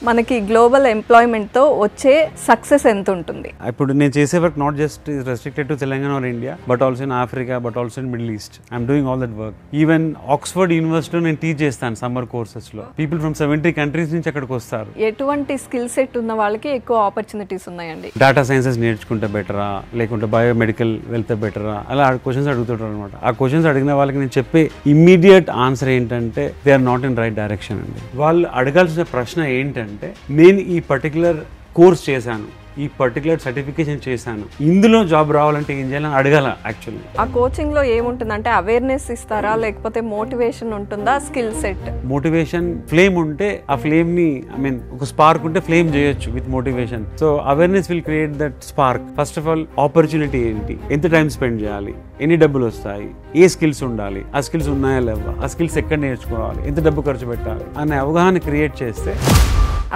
మనకి global employment తో వచ్చే సక్సెస్ ఎంత ఉంటుంది? ఇప్పుడు నేను చేసే work not just restricted to Telangana or India, but also in Africa, but also in Middle East. I'm doing all that work. Even Oxford యూనివర్సిటీలో నేను టీచ్ చేస్తాను సమ్మర్ కోర్సెస్ లో. పీపుల్ ఫ్రమ్ 70 కంట్రీస్ నుంచి అక్కడికి వస్తారు. ఎటువంటి స్కిల్ సెట్ ఉన్న వాళ్ళకి ఎక్కువ ఆపర్చునిటీస్ ఉన్నాయండి? డేటా సైన్సెస్ నేర్చుకుంటే బెటరా, లేకుంటే బయోమెడికల్ వెళ్తే బెటరా, అలా క్వశ్చన్స్ అడుగుతుంటారు అనమాట. ఆ క్వశ్చన్స్ అడిగిన వాళ్ళకి నేను చెప్పే ఇమ్మీడియట్ ఆన్సర్ ఏంటంటే they are not in right direction అండి. వాళ్ళు అడగాల్సిన ప్రశ్న ఏంటంటే, నేను ఈ పర్టికులర్ కోర్స్ చేశాను, ఈ పర్టికులర్ సర్టిఫికేషన్ చేశాను, ఇందులో జాబ్ రావాలంటే ఏం చేయాలని అడగాల. యాక్చువల్లీ ఆ కోచింగ్ లో ఏముంటుందంటే అవేర్నెస్ ఇస్తారా, లేకపోతే మోటివేషన్ ఉంటుందా, స్కిల్ సెట్? మోటివేషన్ ఫ్లేమ్ ఉంటే ఆ ఫ్లేమ్ ని ఒక స్పార్క్ ఉంటే ఫ్లేమ్ చేయొచ్చు with motivation. So awareness will create that spark. First of all opportunity ఏంటి, ఎంత టైం స్పెండ్ చేయాలి, ఎన్ని డబ్బులు వస్తాయి, ఏ స్కిల్స్ ఉండాలి, ఆ స్కిల్స్ ఉన్నాయా లేవా, ఆ స్కిల్స్ ఎక్కడ నేర్చుకోవాలి, ఎంత డబ్బు ఖర్చు పెట్టాలి అనే అవగాహన క్రియేట్ చేస్తే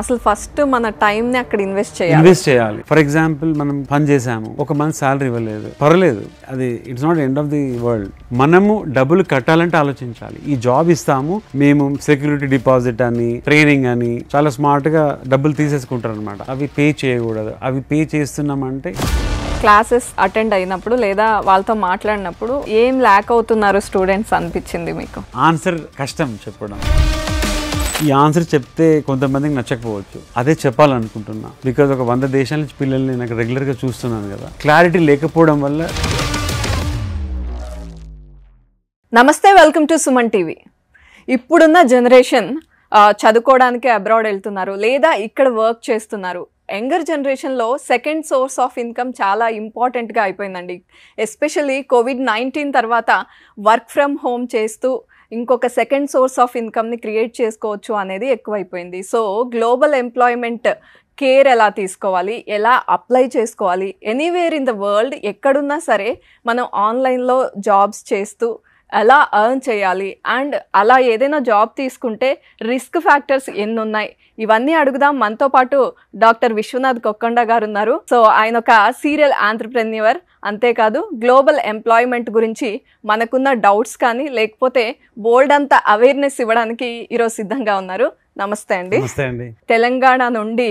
అసలు ఫస్ట్ మన టైం ని అక్కడ ఇన్వెస్ట్ చేయాలి. ఫర్ ఎగ్జాంపుల్ మనం పని చేసాము, ఒక మంత్ సాలరీ ఇవ్వలేదు, పర్లేదు, అది it's not end of the world. మనము డబ్బులు కట్టాలంటే ఆలోచించాలి. ఈ జాబ్ ఇస్తాము, మేము సెక్యూరిటీ డిపాజిట్ అని, ట్రైనింగ్ అని చాలా స్మార్ట్ గా డబ్బులు తీసేసుకుంటారు అనమాట. అవి పే చేయకూడదు. అవి పే చేస్తున్నామంటే క్లాసెస్ అటెండ్ అయినప్పుడు లేదా వాళ్ళతో మాట్లాడినప్పుడు ఏం ల్యాక్ అవుతున్నారు స్టూడెంట్స్ అనిపించింది మీకు? ఆన్సర్ కష్టం చెప్పడం. ఈ ఆన్సర్ చెప్తే కొంతమందికి నచ్చకపోవచ్చు, అదే చెప్పాలనుకుంటున్నా. బికాజ్ ఒక 100 దేశాల నుంచి పిల్లల్ని నాకు రెగ్యులర్గా చూస్తున్నాను కదా. క్లారిటీ లేకపోవడం వల్ల. నమస్తే, వెల్కమ్ టు సుమన్ టీవీ. ఇప్పుడున్న జనరేషన్ చదువుకోవడానికి అబ్రాడ్ వెళ్తున్నారు లేదా ఇక్కడ వర్క్ చేస్తున్నారు. యంగర్ జనరేషన్లో సెకండ్ సోర్స్ ఆఫ్ ఇన్కమ్ చాలా ఇంపార్టెంట్గా అయిపోయిందండి. ఎస్పెషల్లీ కోవిడ్-19 తర్వాత వర్క్ ఫ్రమ్ హోమ్ చేస్తూ ఇంకొక సెకండ్ సోర్స్ ఆఫ్ ఇన్కమ్ని క్రియేట్ చేసుకోవచ్చు అనేది ఎక్కువైపోయింది. సో గ్లోబల్ ఎంప్లాయ్మెంట్ కేర్ ఎలా తీసుకోవాలి, ఎలా అప్లై చేసుకోవాలి, ఎనీవేర్ ఇన్ ద వరల్డ్ ఎక్కడున్నా సరే మనం ఆన్లైన్లో జాబ్స్ చేస్తూ ఎలా ఎర్న్ చేయాలి, అండ్ అలా ఏదైనా జాబ్ తీసుకుంటే రిస్క్ ఫ్యాక్టర్స్ ఎన్ని ఉన్నాయి, ఇవన్నీ అడుగుదాం. మనతో పాటు డాక్టర్ విశ్వనాథ్ కొక్కొండ గారు ఉన్నారు. సో ఆయన ఒక సీరియల్ ఆంట్రప్రెన్యూర్, అంతేకాదు గ్లోబల్ ఎంప్లాయ్మెంట్ గురించి మనకున్న డౌట్స్ కానీ లేకపోతే బోల్డ్ అంత అవేర్నెస్ ఇవ్వడానికి ఈరోజు సిద్ధంగా ఉన్నారు. నమస్తే అండి. తెలంగాణ నుండి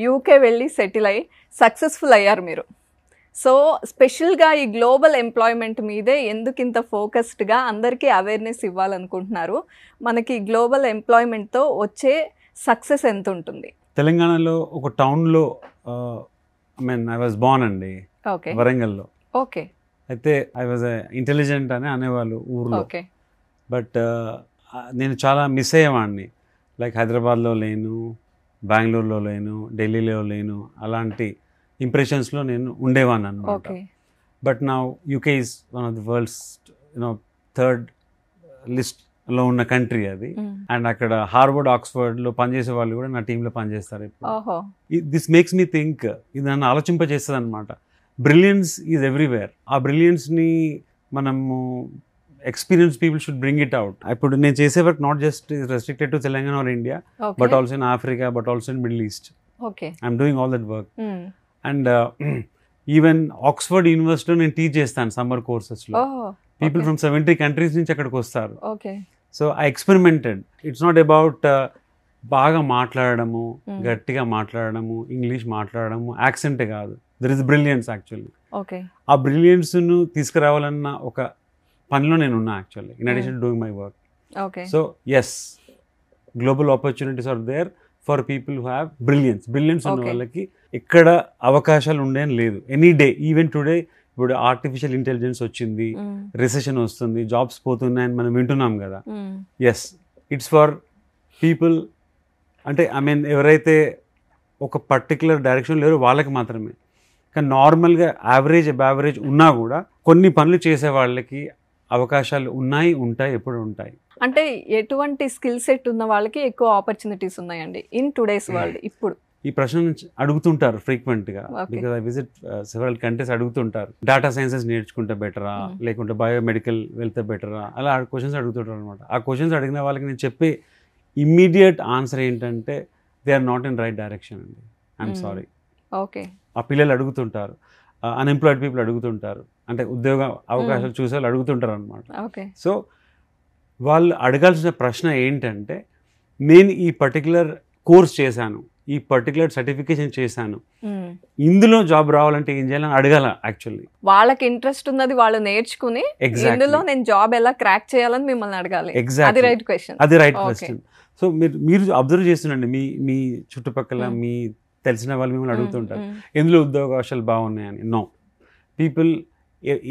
యూకే వెళ్ళి సెటిల్ అయ్యి సక్సెస్ఫుల్ అయ్యారు మీరు. సో స్పెషల్గా ఈ గ్లోబల్ ఎంప్లాయ్మెంట్ మీదే ఎందుకు ఇంత ఫోకస్డ్గా అందరికీ అవేర్నెస్ ఇవ్వాలనుకుంటున్నారు? మనకి గ్లోబల్ ఎంప్లాయ్మెంట్తో వచ్చే సక్సెస్ ఎంత ఉంటుంది? తెలంగాణలో ఒక టౌన్లో ఐ వాజ్ బోర్న్ అండి, వరంగల్లో. ఓకే. అయితే ఐ వాజ్ ఇంటెలిజెంట్ అని అనేవాళ్ళు ఊర్లో. బట్ నేను చాలా మిస్ అయ్యేవాడిని. లైక్ హైదరాబాద్లో లేను, బెంగళూరులో లేను, ఢిల్లీలో లేను, అలాంటి ఇంప్రెషన్స్లో నేను ఉండేవాడిని అనమాట. బట్ నా UK is one of the world's third లిస్ట్లో ఉన్న కంట్రీ అది. అండ్ అక్కడ హార్వర్డ్, ఆక్స్ఫర్డ్లో పనిచేసే వాళ్ళు కూడా నా టీంలో పనిచేస్తారు ఇప్పుడు. దిస్ మేక్స్ మీ థింక్, ఇది నన్ను ఆలోచింపజేస్తుంది అనమాట. Brilliance is everywhere. ఆ బ్రిలియన్స్ని మనము experience people should bring it out. ఇప్పుడు నేను చేసే work not just restricted to Telangana or India, but also in Africa, but also in Middle East. I'm doing all that work. And even Oxford యూనివర్సిటీలో నేను teach చేస్తాను summer కోర్సెస్లో. People from 70 countries నుంచి అక్కడికి వస్తారు. So I experimented. It's not about బాగా మాట్లాడడము, గట్టిగా మాట్లాడడము, ఇంగ్లీష్ మాట్లాడడము, యాక్సెంటే కాదు. There is brilliance actually. ఆ బ్రిలియన్స్ను తీసుకురావాలన్న ఒక పనిలో నేను ఉన్నా actually, in addition to doing my work. So yes, global opportunities are there for people who have brilliance. Brilliance ఉన్న వాళ్ళకి ఎక్కడ అవకాశాలు ఉండేని లేదు. ఎనీ డే, ఈవెన్ టుడే, ఇప్పుడు ఆర్టిఫిషియల్ ఇంటెలిజెన్స్ వచ్చింది, రిసెషన్ వస్తుంది, జాబ్స్ పోతున్నాయని మనం వింటున్నాం కదా. Yes, it's for people. అంటే ఎవరైతే ఒక పర్టికులర్ డైరెక్షన్ లేరు వాళ్ళకి మాత్రమే. కానీ నార్మల్గా యావరేజ్ ఉన్నా కూడా కొన్ని పనులు చేసే వాళ్ళకి అవకాశాలు ఉన్నాయి, ఉంటాయి, ఎప్పుడు ఉంటాయి. అంటే ఎటువంటి స్కిల్ సెట్ ఉన్న వాళ్ళకి ఎక్కువ ఆపర్చునిటీస్ ఉన్నాయండి ఇన్ టుడేస్ వరల్డ్? ఇప్పుడు ఈ ప్రశ్న అడుగుతుంటారు ఫ్రీక్వెంట్గా, because I visit several countries. అడుగుతుంటారు, డేటా సైన్సెస్ నేర్చుకుంటే బెటరా, లేకుంటే బయోమెడికల్ వెళ్తే బెటరా, అలా క్వశ్చన్స్ అడుగుతుంటారు అనమాట. ఆ క్వశ్చన్స్ అడిగిన వాళ్ళకి నేను చెప్పే ఇమ్మీడియట్ ఆన్సర్ ఏంటంటే they are not in right direction అండి. I'm sorry. ఓకే. ఆ పిల్లలు అడుగుతుంటారు, అన్ఎంప్లాయిడ్ పీపుల్ అడుగుతుంటారు, అంటే ఉద్యోగ అవకాశాలు చూసే వాళ్ళు అడుగుతుంటారు అనమాట. సో వాళ్ళు అడగాల్సిన ప్రశ్న ఏంటంటే, నేను ఈ పర్టికులర్ కోర్స్ చేశాను, ఈ పర్టికులర్ సర్టిఫికేషన్ చేశాను, ఇందులో జాబ్ రావాలంటే ఏం చేయాలని అడగాల. యాక్చువల్లీ వాళ్ళకి ఇంట్రెస్ట్ ఉన్నది వాళ్ళు నేర్చుకుని ఇందులో నేను జాబ్ ఎలా క్రాక్ చేయాలని మిమ్మల్ని అడగాలి. అది రైట్ క్వశ్చన్. అది రైట్ క్వశ్చన్. సో మీరు అబ్జర్వ్ చేస్తుండండి, మీ చుట్టుపక్కల మీ తెలిసిన వాళ్ళు మిమ్మల్ని అడుగుతుంటారు ఎందులో ఉద్యోగావకాశాలు బాగున్నాయని. నో, పీపుల్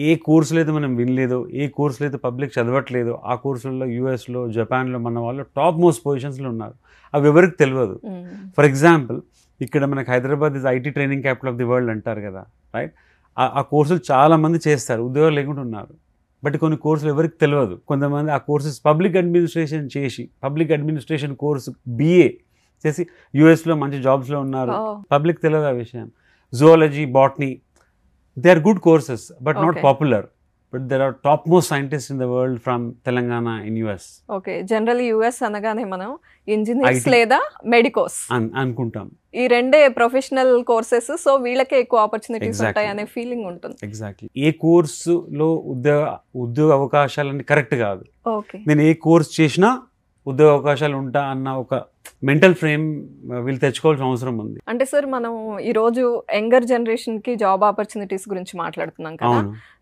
ఏ కోర్సులు అయితే మనం వినలేదో, ఏ కోర్సులు అయితే పబ్లిక్ చదవట్లేదో ఆ కోర్సుల్లో యూఎస్లో, జపాన్లో మన వాళ్ళు టాప్ మోస్ట్ పొజిషన్స్లో ఉన్నారు. అవి ఎవరికి తెలియదు. ఫర్ ఎగ్జాంపుల్ ఇక్కడ మనకి Hyderabad is IT training capital of the world అంటారు కదా, రైట్? ఆ కోర్సులు చాలామంది చేస్తారు, ఉద్యోగాలు లేకుండా ఉన్నారు. బట్ కొన్ని కోర్సులు ఎవరికి తెలియదు. కొంతమంది ఆ కోర్సెస్ పబ్లిక్ అడ్మినిస్ట్రేషన్ చేసి, పబ్లిక్ అడ్మినిస్ట్రేషన్ కోర్సు BA చేసి యూఎస్లో మంచి జాబ్స్లో ఉన్నారు. పబ్లిక్ తెలియదు ఆ విషయం. Zoology, botany, they are good courses but not popular. But there are topmost scientists in the world from Telangana in US. Okay, generally US అనగానే మనం ఇంజనీర్స్ లేదా మెడికోస్ అనుకుంటాం. ఈ రెండే ప్రొఫెషనల్ కోర్సెస్. సో వీళ్ళకే ఎక్కువ ఆపర్చునిటీస్ ఉంటాయి అనే ఫీలింగ్ ఉంటుంది. ఎగ్జాక్ట్లీ. ఏ కోర్సులో ఉద్యోగ అవకాశాలని కరెక్ట్ కాదు. ఓకే, నేను ఏ కోర్స్ చేసినా ఉద్యోగ అవకాశాలు ఉంటా అన్న ఒక మెంటల్ ఫ్రేమ్ వీళ్ళు తెచ్చుకోవాల్సిన అవసరం ఉంది. అంటే సార్ మనం ఈరోజు యంగర్ జనరేషన్కి జాబ్ ఆపర్చునిటీస్ గురించి మాట్లాడుతున్నాం కదా.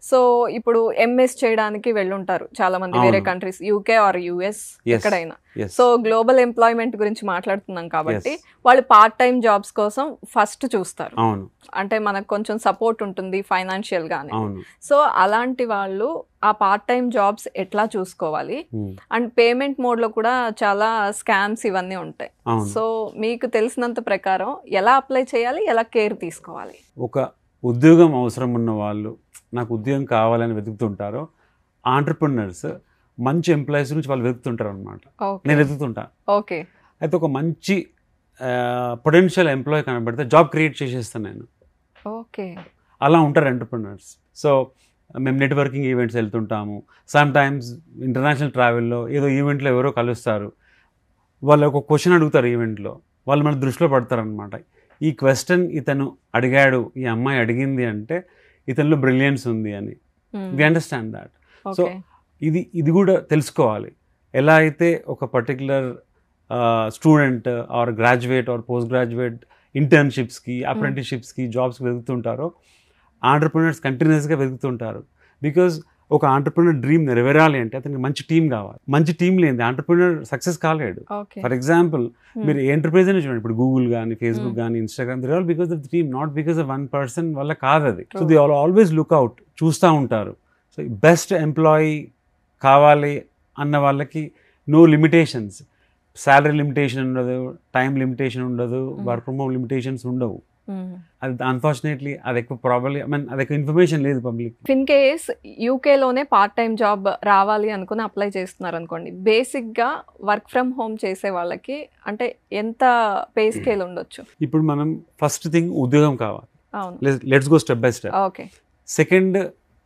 సో ఇప్పుడు MS చేయడానికి వెళ్ళుంటారు చాలా మంది వేరే కంట్రీస్, UK ఆర్ US, ఎక్కడైనా. సో గ్లోబల్ ఎంప్లాయ్మెంట్ గురించి మాట్లాడుతున్నాం కాబట్టి వాళ్ళు పార్ట్ టైం జాబ్స్ కోసం ఫస్ట్ చూస్తారు. అంటే మనకు కొంచెం సపోర్ట్ ఉంటుంది ఫైనాన్షియల్ గానే. సో అలాంటి వాళ్ళు ఆ పార్ట్ టైం జాబ్స్ ఎట్లా చూసుకోవాలి? అండ్ పేమెంట్ మోడ్ లో కూడా చాలా స్కామ్స్ ఇవన్నీ ఉంటాయి. సో మీకు తెలిసినంత ప్రకారం ఎలా అప్లై చేయాలి, ఎలా కేర్ తీసుకోవాలి? ఒక ఉద్యోగం అవసరం ఉన్న వాళ్ళు, నాకు ఉద్యోగం కావాలని వెతుకుతుంటారో, ఆంటర్ప్రినర్స్ మంచి ఎంప్లాయీస్ నుంచి వాళ్ళు వెతుకుతుంటారు అనమాట. నేను వెతుకుతుంటా. ఓకే, అయితే ఒక మంచి పొటెన్షియల్ ఎంప్లాయీ కనబడితే జాబ్ క్రియేట్ చేసేస్తాను నేను. ఓకే, అలా ఉంటారు ఎంటర్ప్రినర్స్. సో మేము నెట్వర్కింగ్ ఈవెంట్స్ వెళ్తుంటాము. సమ్ టైమ్స్ ఇంటర్నేషనల్ ట్రావెల్లో ఏదో ఈవెంట్లో ఎవరో కలుస్తారు, వాళ్ళు ఒక క్వశ్చన్ అడుగుతారు ఈవెంట్లో, వాళ్ళు మన దృష్టిలో పడతారనమాట. ఈ క్వశ్చన్ ఇతను అడిగాడు, ఈ అమ్మాయి అడిగింది అంటే ఇతనిలో బ్రిలియన్స్ ఉంది అని. We understand that. సో ఇది కూడా తెలుసుకోవాలి. ఎలా అయితే ఒక particular student or graduate or post graduate ఇంటర్న్షిప్స్కి, అప్రెంటిస్షిప్స్కి, జాబ్స్కి వెతుకుతుంటారో, ఆంటర్ప్రినర్స్ కంటిన్యూస్గా వెతుకుతుంటారు. బికాజ్ ఒక ఆంటర్ప్రినర్ డ్రీమ్ నెరవేరాలి అంటే అతనికి మంచి టీం కావాలి. మంచి టీం లేని ఆంటర్ప్రినర్ సక్సెస్ కాలేడు. ఫర్ ఎగ్జాంపుల్ మీరు ఎంటర్ప్రైజ్ అని చూడండి, ఇప్పుడు గూగుల్ కానీ, ఫేస్బుక్ కానీ, Instagram, they all because of the team, not because of 1 person వల్ల కాదు అది. So they always look out, చూస్తూ ఉంటారు. సో బెస్ట్ ఎంప్లాయీ కావాలి అన్న వాళ్ళకి నో లిమిటేషన్స్, శాలరీ లిమిటేషన్ ఉండదు, టైం లిమిటేషన్ ఉండదు, వర్క్ ఫ్రమ్ హోమ్ లిమిటేషన్స్ ఉండవు. అది అన్ఫార్చునేట్లీ అది ఎక్కువ ప్రాబ్లీ అది ఎక్కువ ఇన్ఫర్మేషన్ లేదు పబ్లిక్. ఇన్ కేస్ UK లోనే పార్ట్ టైం జాబ్ రావాలి అనుకుని అప్లై చేస్తున్నారు అనుకోండి, బేసిక్ గా వర్క్ ఫ్రమ్ హోమ్ చేసే వాళ్ళకి అంటే ఎంత పే స్కేల్ ఉండొచ్చు? ఇప్పుడు మనం ఫస్ట్ థింగ్ ఉద్యోగం కావాలి. Let's go step by step. Okay, second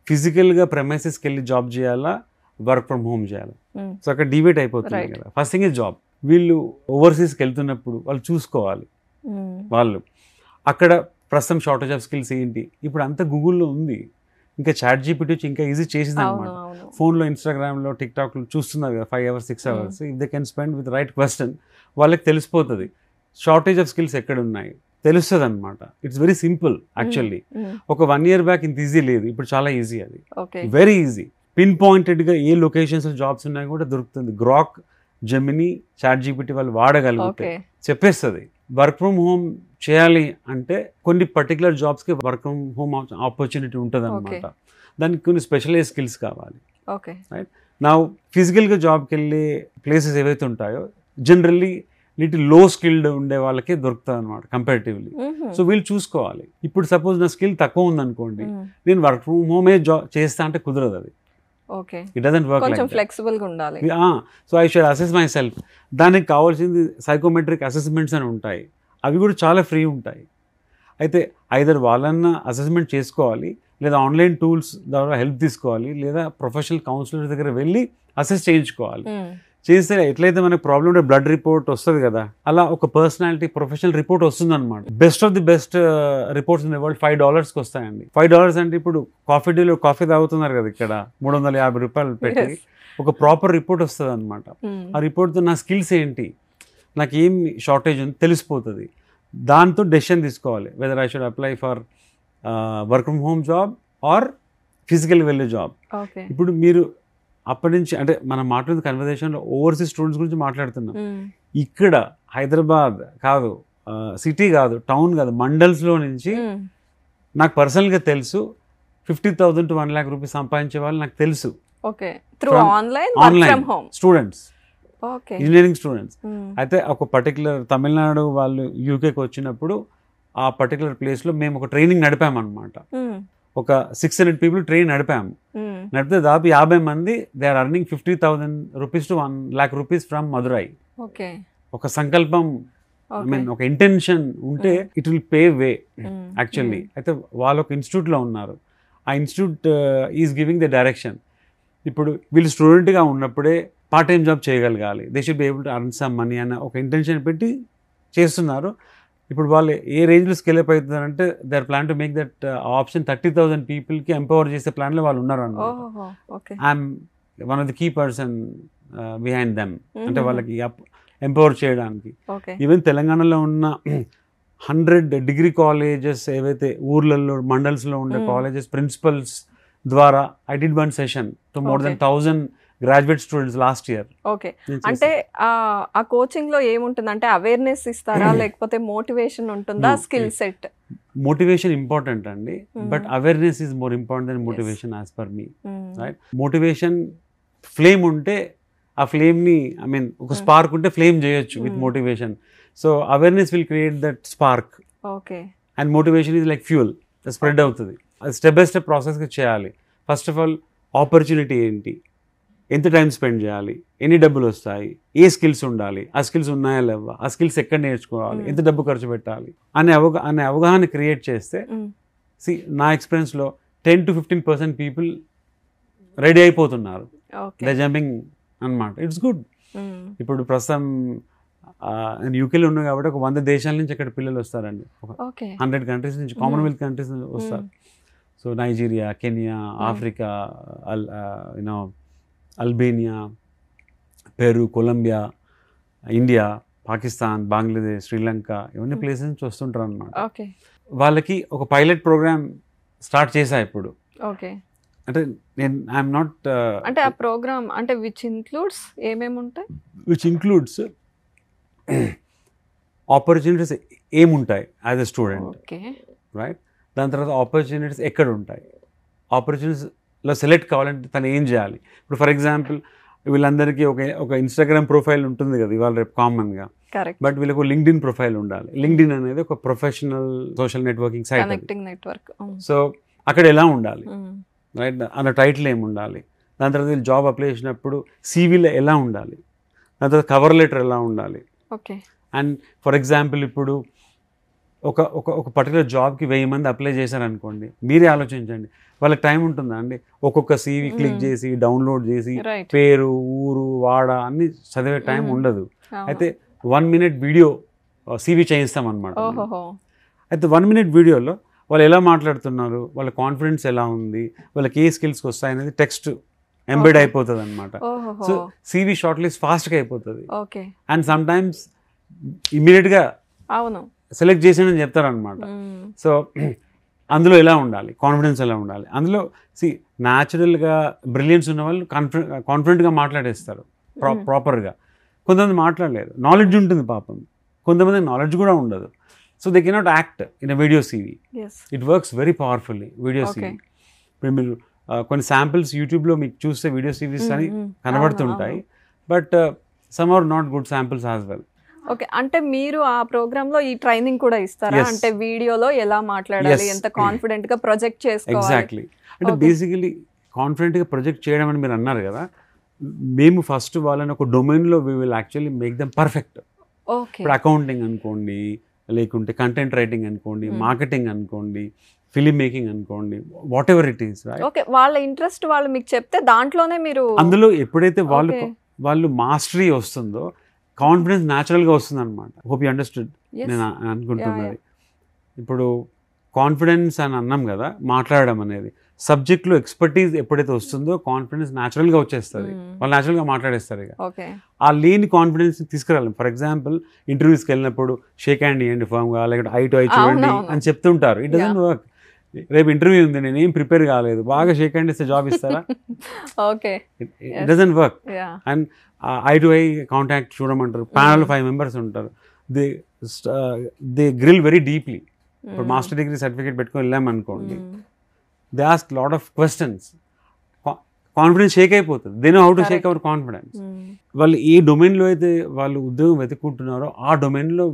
ఫిజికల్గా ప్రెమైసెస్కి వెళ్ళి జాబ్ చేయాలా, వర్క్ ఫ్రమ్ హోమ్ చేయాలి. సో అక్కడ డిబేట్ అయిపోతుంది కదా. First thing is job. వీళ్ళు ఓవర్సీస్కి వెళ్తున్నప్పుడు వాళ్ళు చూసుకోవాలి, వాళ్ళు అక్కడ ప్రస్తుతం షార్టేజ్ ఆఫ్ స్కిల్స్ ఏంటి. ఇప్పుడు అంతా గూగుల్లో ఉంది, ఇంకా ChatGPT వచ్చి ఇంకా ఈజీ చేసింది అనమాట. ఫోన్లో, ఇన్స్టాగ్రామ్లో, టిక్టాక్లో చూస్తున్నారు కదా 5 hours 6 hours. If they can spend with right question వాళ్ళకి తెలిసిపోతుంది షార్టేజ్ ఆఫ్ స్కిల్స్ ఎక్కడ ఉన్నాయి, తెలుస్తుంది అనమాట. It's very simple actually. ఒక 1 year బ్యాక్ ఇంత ఈజీ లేదు, ఇప్పుడు చాలా ఈజీ. అది వెరీ ఈజీ. పిన్ పాయింటెడ్గా ఏ లొకేషన్స్లో జాబ్స్ ఉన్నాయి కూడా దొరుకుతుంది. గ్రాక్, జెమినీ, ChatGPT వాళ్ళు వాడగలిగితే చెప్పేస్తుంది. వర్క్ ఫ్రమ్ హోమ్ చేయాలి అంటే కొన్ని పర్టికులర్ జాబ్స్కి వర్క్ ఫ్రమ్ హోమ్ ఆపర్చునిటీ ఉంటుంది అనమాట. దానికి కొన్ని స్పెషలైజ్ స్కిల్స్ కావాలి. రైట్ నా ఫిజికల్గా జాబ్కి వెళ్ళే ప్లేసెస్ ఏవైతే ఉంటాయో జనరల్లీ లిటిల్ లో స్కిల్డ్ ఉండే వాళ్ళకే దొరుకుతుంది అనమాట కంపారిటివ్లీ. సో వీళ్ళు చూసుకోవాలి. ఇప్పుడు సపోజ్ నా స్కిల్ తక్కువ ఉందనుకోండి, నేను వర్క్ ఫ్రమ్ హోమే జాబ్ చేస్తా అంటే కుదరదు. అది it doesn't work like that. ఫ్లెక్సిబుల్గా ఉండాలి. So I should assess myself. దానికి కావాల్సింది సైకోమెట్రిక్ అసెస్మెంట్స్ అని ఉంటాయి, అవి కూడా చాలా ఫ్రీ ఉంటాయి. అయితే ఐదర్ వాళ్ళన్న అసెస్మెంట్ చేసుకోవాలి, లేదా ఆన్లైన్ టూల్స్ ద్వారా హెల్ప్ తీసుకోవాలి, లేదా ప్రొఫెషనల్ కౌన్సిలర్ దగ్గర వెళ్ళి అసెస్ చేయించుకోవాలి. చేస్తే ఎట్లయితే మనకు ప్రాబ్లం ఉంటే బ్లడ్ రిపోర్ట్ వస్తుంది కదా, అలా ఒక పర్సనాలిటీ ప్రొఫెషనల్ రిపోర్ట్ వస్తుంది అనమాట. Best of the best reports in the world $5 వస్తాయండి. $5 అంటే ఇప్పుడు కాఫీ డేలో కాఫీ తాగుతున్నారు కదా, ఇక్కడ $350 పెట్టి ఒక ప్రాపర్ రిపోర్ట్ వస్తుంది అనమాట. ఆ రిపోర్ట్తో నా స్కిల్స్ ఏంటి, నాకు ఏం షార్టేజ్ ఉంది తెలిసిపోతుంది. దాంతో డెసిషన్ తీసుకోవాలి weather I should apply for work from home job or physical వెళ్ళే జాబ్. ఇప్పుడు మీరు అప్పటి నుంచి అంటే మనం మాట్లాడుతున్న కన్వర్జేషన్లో ఓవర్సీస్ స్టూడెంట్స్ గురించి మాట్లాడుతున్నాం. ఇక్కడ హైదరాబాద్ కాదు, సిటీ కాదు, టౌన్ కాదు, మండల్స్లో నుంచి నాకు పర్సనల్గా తెలుసు 50,000 to 1 lakh రూపీస్ సంపాదించే వాళ్ళు నాకు తెలుసు. Online students, engineering students. అయితే ఒక పర్టికులర్ తమిళనాడు వాళ్ళు యూకేకి వచ్చినప్పుడు ఆ పర్టికులర్ ప్లేస్లో మేము ఒక ట్రైనింగ్ నడిపామన్నమాట. ఒక 600 people ట్రైన్ నడిపాము. నడిపితే దాదాపు 50 మంది they are earning 50,000 rupees to 1 lakh rupees from Madurai. ఒక సంకల్పం, ఐ మీన్ ఒక ఇంటెన్షన్ ఉంటే it will pay way actually. అయితే వాళ్ళు ఒక ఇన్స్టిట్యూట్లో ఉన్నారు, ఆ institute is giving the direction. ఇప్పుడు వీళ్ళు స్టూడెంట్గా ఉన్నప్పుడే పార్ట్ టైం జాబ్ చేయగలగాలి, they should be able to earn some money అన్న ఒక ఇంటెన్షన్ పెట్టి చేస్తున్నారు. ఇప్పుడు వాళ్ళు ఏ రేంజ్లో స్కేల్ అప్ అవుతున్నారంటే they are plan to make that option 30,000 పీపుల్కి ఎంపవర్ చేసే ప్లాన్లో వాళ్ళు ఉన్నారు అన్నమాట. I'm one of the key person behind them. అంటే వాళ్ళకి ఎంపవర్ చేయడానికి. ఈవెన్ తెలంగాణలో ఉన్న 100 డిగ్రీ కాలేజెస్ ఏవైతే ఊర్లలో మండల్స్లో ఉండే కాలేజెస్ ప్రిన్సిపల్స్ ద్వారా I did one session to more than 1,000 graduate students last year. Okay, అంటే ఆ కోచింగ్ లో ఏముంటుంది అంటే అవేర్నెస్ ఇస్తారా లేకపోతే మోటివేషన్ ఉంటుందా? Skill set. మోటివేషన్ ఇంపార్టెంట్ అండి, but awareness is more important than motivation as per me. Right, motivation flame ఉంటే ఆ ఫ్లేమ్ని ఐ మీన్ ఒక స్పార్క్ ఉంటే ఫ్లేమ్ చేయొచ్చు with motivation. So awareness will create that spark. Okay, and motivation is like fuel, spread అవుతుంది. అది step by step ప్రాసెస్గా చేయాలి. First of all opportunity ఏంటి, ఎంత టైం స్పెండ్ చేయాలి, ఎన్ని డబ్బులు వస్తాయి, ఏ స్కిల్స్ ఉండాలి, ఆ స్కిల్స్ ఉన్నాయా లేవా, ఆ స్కిల్స్ ఎక్కడ నేర్చుకోవాలి, ఎంత డబ్బు ఖర్చు పెట్టాలి అనే అవగాహన క్రియేట్ చేస్తే నా ఎక్స్పీరియన్స్లో 10 to 15% పీపుల్ రెడీ అయిపోతున్నారు. దే జంపింగ్ అన్నమాట. It's good. ఇప్పుడు ప్రస్తుతం నేను యూకేలో ఉన్నా కాబట్టి ఒక 100 దేశాల నుంచి అక్కడ పిల్లలు వస్తారండి. 100 కంట్రీస్ నుంచి, కామన్వెల్త్ కంట్రీస్ వస్తారు. So Nigeria, Kenya, Africa, you know Albania, Peru, Colombia, India, Pakistan, Bangladesh, Sri Lanka, ఇవన్నీ ప్లేసెస్ నుంచి వస్తుంటారు అన్నమాట. వాళ్ళకి ఒక పైలట్ ప్రోగ్రామ్ స్టార్ట్ చేశా ఇప్పుడు. అంటే నేను ఐఎమ్ నాట్ అంటే ఆ ప్రోగ్రామ్ అంటే విచ్ ఇంక్లూడ్స్ ఏమేమి ఉంటాయి? విచ్ ఇంక్లూడ్స్ ఆపర్చునిటీస్ ఏముంటాయి యాజ్ ఎ స్టూడెంట్, రైట్? దాని తర్వాత ఆపర్చునిటీస్ ఎక్కడ ఉంటాయి, ఆపర్చునిటీస్లో సెలెక్ట్ కావాలంటే తను ఏం చేయాలి. ఇప్పుడు ఫర్ ఎగ్జాంపుల్ వీళ్ళందరికీ ఒక ఇన్స్టాగ్రామ్ ప్రొఫైల్ ఉంటుంది కదా ఇవాళ రేపు కామన్గా, బట్ వీళ్ళకు లింక్డ్ఇన్ ప్రొఫైల్ ఉండాలి. లింక్డ్ఇన్ అనేది ఒక professional social networking site. So అక్కడ ఎలా ఉండాలి, రైట్? అన్న టైటిల్ ఏమి ఉండాలి. దాని తర్వాత వీళ్ళు జాబ్ అప్లై చేసినప్పుడు సీవీలో ఎలా ఉండాలి, దాని తర్వాత కవర్ లెటర్ ఎలా ఉండాలి. అండ్ ఫర్ ఎగ్జాంపుల్ ఇప్పుడు ఒక పర్టికులర్ జాబ్కి 1000 మంది అప్లై చేశారనుకోండి, మీరే ఆలోచించండి వాళ్ళకి టైం ఉంటుందా అండి? ఒక్కొక్క సీవీ క్లిక్ చేసి డౌన్లోడ్ చేసి పేరు, ఊరు, వాడ అన్ని చదివే టైం ఉండదు. అయితే 1 minute వీడియో సీవీ చేయిస్తామన్నమాట. అయితే 1 minute వీడియోలో వాళ్ళు ఎలా మాట్లాడుతున్నారు, వాళ్ళ కాన్ఫిడెన్స్ ఎలా ఉంది, వాళ్ళకి ఏ స్కిల్స్కి వస్తాయి అనేది టెక్స్ట్ ఎంబెడ్ అయిపోతుంది అనమాట. సో సీవీ షార్ట్ లిస్ట్ ఫాస్ట్గా అయిపోతుంది. అండ్ సమ్ టైమ్స్ ఇమ్మీడియట్గా సెలెక్ట్ చేసానని చెప్తారనమాట. సో అందులో ఎలా ఉండాలి, కాన్ఫిడెన్స్ ఎలా ఉండాలి. అందులో న్యాచురల్గా బ్రిలియన్స్ ఉన్న వాళ్ళు కాన్ఫిడెంట్గా మాట్లాడేస్తారు ప్రాపర్గా. కొంతమంది మాట్లాడలేరు, నాలెడ్జ్ ఉంటుంది పాపం, కొంతమంది నాలెడ్జ్ కూడా ఉండదు. So they cannot act in a video CV. It works very powerfully video CV. ఇప్పుడు మీరు కొన్ని శాంపిల్స్ యూట్యూబ్లో మీకు చూస్తే వీడియో సిరీస్ అని కనబడుతుంటాయి, but some are not good samples as well. Okay, అంటే మీరు ఆ ప్రోగ్రామ్ లో ఈ ట్రైనింగ్ కూడా ఇస్తారా? అంటే వీడియోలో ఎలా మాట్లాడాలి, ఎంత కాన్ఫిడెంట్ గా ప్రొజెక్ట్ చేసుకోవాలి. ఎగ్జాక్ట్లీ. అంటే బేసికలీ కాన్ఫిడెంట్ గా ప్రొజెక్ట్ చేయడం అని మీరు అన్నారు కదా, మేము ఫస్ట్ వాళ్ళని ఒక డొమైన్లో we will actually make them perfect. ఇప్పుడు అకౌంటింగ్ అనుకోండి, లేకుంటే కంటెంట్ రైటింగ్ అనుకోండి, మార్కెటింగ్ అనుకోండి, ఫిలిం మేకింగ్ అనుకోండి, what ever it is, right? Okay, వాళ్ళ ఇంట్రెస్ట్ వాళ్ళు మీకు చెప్తే దాంట్లోనే మీరు అందులో ఎప్పుడైతే వాళ్ళు మాస్టరీ వస్తుందో కాన్ఫిడెన్స్ న్యాచురల్గా వస్తుంది అనమాట. హోప్ యూ అండర్స్టూడ్ నేను అనుకుంటున్నది. ఇప్పుడు కాన్ఫిడెన్స్ అని అన్నాం కదా, మాట్లాడడం అనేది. సబ్జెక్ట్లో ఎక్స్పర్టీజ్ ఎప్పుడైతే వస్తుందో కాన్ఫిడెన్స్ న్యాచురల్గా వచ్చేస్తుంది, వాళ్ళు న్యాచురల్గా మాట్లాడేస్తారు. ఇక ఆ లేని కాన్ఫిడెన్స్ తీసుకురాలి. ఫర్ ఎగ్జాంపుల్ ఇంటర్వ్యూస్కి వెళ్ళినప్పుడు షేక్ హ్యాండ్ ఇవ్వండి ఫామ్గా, లేకపోతే ఐ టు ఐ చూడండి అని చెప్తుంటారు. It doesn't work. రేపు ఇంటర్వ్యూ ఉంది, నేను ఏం ప్రిపేర్ కాలేదు, బాగా షేక్ హ్యాండ్ ఇస్తే జాబ్ ఇస్తారా? It doesn't work. And eye to eye contact చూడమంటారు. ప్యానల్ 5 members ఉంటారు. They grill very deeply. ఇప్పుడు మాస్టర్ డిగ్రీ సర్టిఫికేట్ పెట్టుకొని వెళ్ళామనుకోండి, they ask lot of questions. Confidence shake అయిపోతుంది. They know how to shake our confidence. వాళ్ళు ఏ డొమైన్లో అయితే వాళ్ళు ఉద్యోగం వెతుక్కుంటున్నారో ఆ డొమైన్లో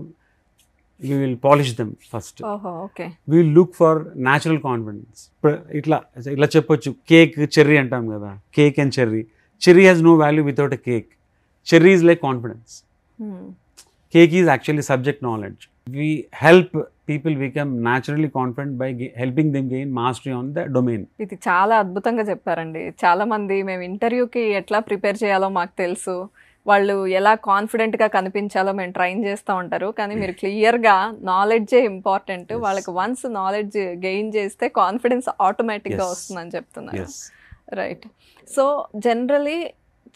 we will polish them first. We will look for natural confidence. ఇట్లా చెప్పొచ్చు, కేక్ చెర్రీ అంటాం కదా, cake and cherry. Cherry has no value without a cake. Cherry is like confidence. Cake is actually subject knowledge. We help people become naturally confident by helping them gain mastery on the domain. ఇది చాలా అద్భుతంగా చెప్పారండి. చాలా మంది మేము ఇంటర్వ్యూకి ఎట్లా prepare చేయాలో మాకు తెలుసు, వాళ్ళు ఎలా కాన్ఫిడెంట్గా కనిపించాలో మేము ట్రైన్ చేస్తూ ఉంటారు, కానీ మీరు క్లియర్గా నాలెడ్జే ఇంపార్టెంట్, వాళ్ళకి వన్స్ నాలెడ్జ్ గెయిన్ చేస్తే కాన్ఫిడెన్స్ ఆటోమేటిక్గా వస్తుందని చెప్తున్నారు. రైట్. సో జనరలీ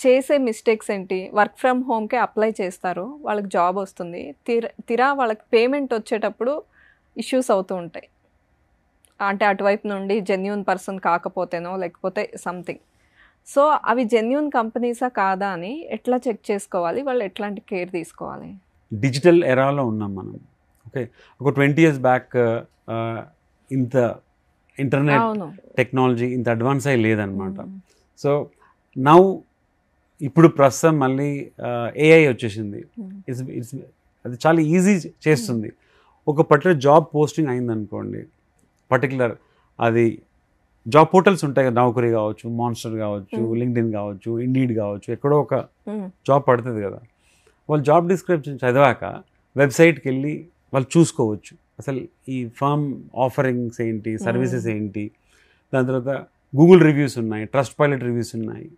చేసే మిస్టేక్స్ ఏంటి? వర్క్ ఫ్రమ్ హోమ్కే అప్లై చేస్తారు, వాళ్ళకి జాబ్ వస్తుంది, తీరా వాళ్ళకి పేమెంట్ వచ్చేటప్పుడు ఇష్యూస్ అవుతూ ఉంటాయి. అంటే అటువైపు నుండి జెన్యూన్ పర్సన్ కాకపోతేనో లేకపోతే సంథింగ్. సో అవి జెన్యూన్ కంపెనీసా కాదా అని ఎట్లా చెక్ చేసుకోవాలి? వాళ్ళు ఎట్లాంటి కేర్ తీసుకోవాలి? డిజిటల్ ఎరాలో ఉన్నాం మనం. ఓకే, ఒక 20 years బ్యాక్ ఇంత ఇంటర్నెట్ టెక్నాలజీ ఇంత అడ్వాన్స్ అయ్యి లేదనమాట. సో నౌ ఇప్పుడు ప్రస్తుతం మళ్ళీ ఏఐ వచ్చేసింది. ఇట్స్ అది చాలా ఈజీ చేస్తుంది. ఒక పర్టికులర్ జాబ్ పోస్టింగ్ అయిందనుకోండి, పర్టికులర్ అది జాబ్ పోర్టల్స్ ఉంటాయి కదా, నౌకరీ కావచ్చు, మాన్స్టర్ కావచ్చు, లింక్డ్ఇన్ కావచ్చు, ఇండీడ్ కావచ్చు, ఎక్కడో ఒక జాబ్ పడుతుంది కదా. వాళ్ళు జాబ్ డిస్క్రిప్షన్ చదివాక వెబ్సైట్కి వెళ్ళి వాళ్ళు చూసుకోవచ్చు అసలు ఈ ఫర్మ్ ఆఫరింగ్స్ ఏంటి, సర్వీసెస్ ఏంటి. దాని తర్వాత గూగుల్ రివ్యూస్ ఉన్నాయి, ట్రస్ట్ పైలట్ రివ్యూస్ ఉన్నాయి,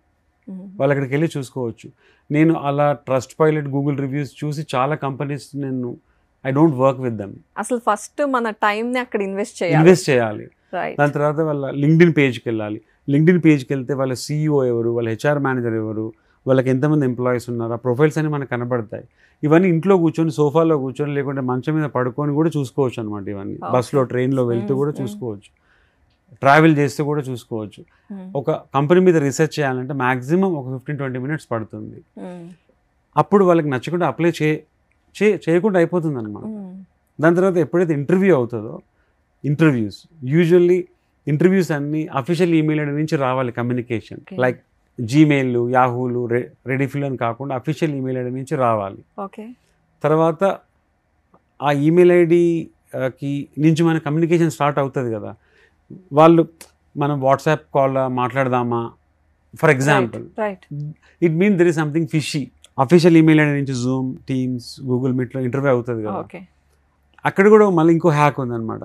వాళ్ళు అక్కడికి వెళ్ళి చూసుకోవచ్చు. నేను అలా ట్రస్ట్ పైలట్, గూగుల్ రివ్యూస్ చూసి చాలా కంపెనీస్ నేను I don't work with them. అసలు ఫస్ట్ మన టైంని అక్కడ ఇన్వెస్ట్ చేయాలి. దాని తర్వాత వాళ్ళ లింక్డ్ఇన్ పేజ్కి వెళ్ళాలి. లింక్డ్ఇన్ పేజ్కి వెళ్తే వాళ్ళ CEO ఎవరు, వాళ్ళ HR మేనేజర్ ఎవరు, వాళ్ళకి ఎంతమంది ఎంప్లాయీస్ ఉన్నారు, ఆ ప్రొఫైల్స్ అని మనకు కనబడతాయి. ఇవన్నీ ఇంట్లో కూర్చొని, సోఫాలో కూర్చొని, లేకుంటే మంచం మీద పడుకొని కూడా చూసుకోవచ్చు అనమాట. ఇవన్నీ బస్సులో, ట్రైన్లో వెళ్తూ కూడా చూసుకోవచ్చు, ట్రావెల్ చేస్తూ కూడా చూసుకోవచ్చు. ఒక కంపెనీ మీద రీసెర్చ్ చేయాలంటే మ్యాక్సిమం ఒక 15-20 minutes పడుతుంది. అప్పుడు వాళ్ళకి నచ్చకుండా అప్లై చేయకుండా అయిపోతుంది అనమాట. దాని తర్వాత ఎప్పుడైతే ఇంటర్వ్యూ అవుతుందో, యూజువల్లీ ఇంటర్వ్యూస్ అన్నీ అఫీషియల్ ఈమెయిల్ ఐడి నుంచి రావాలి. కమ్యూనికేషన్ లైక్ జీమెయిల్, యాహూలు, రెడీఫిల్ అని కాకుండా అఫీషియల్ ఈమెయిల్ ఐడి నుంచి రావాలి. తర్వాత ఆ ఈమెయిల్ ఐడికి నుంచి మన కమ్యూనికేషన్ స్టార్ట్ అవుతుంది కదా. వాళ్ళు మనం వాట్సాప్ కాల్ మాట్లాడదామా for example, it mean there is something fishy. Official email ID నుంచి జూమ్, టీమ్స్, గూగుల్ మీట్లో ఇంటర్వ్యూ అవుతుంది కదా. అక్కడ కూడా మళ్ళీ ఇంకో హ్యాక్ ఉందన్నమాట.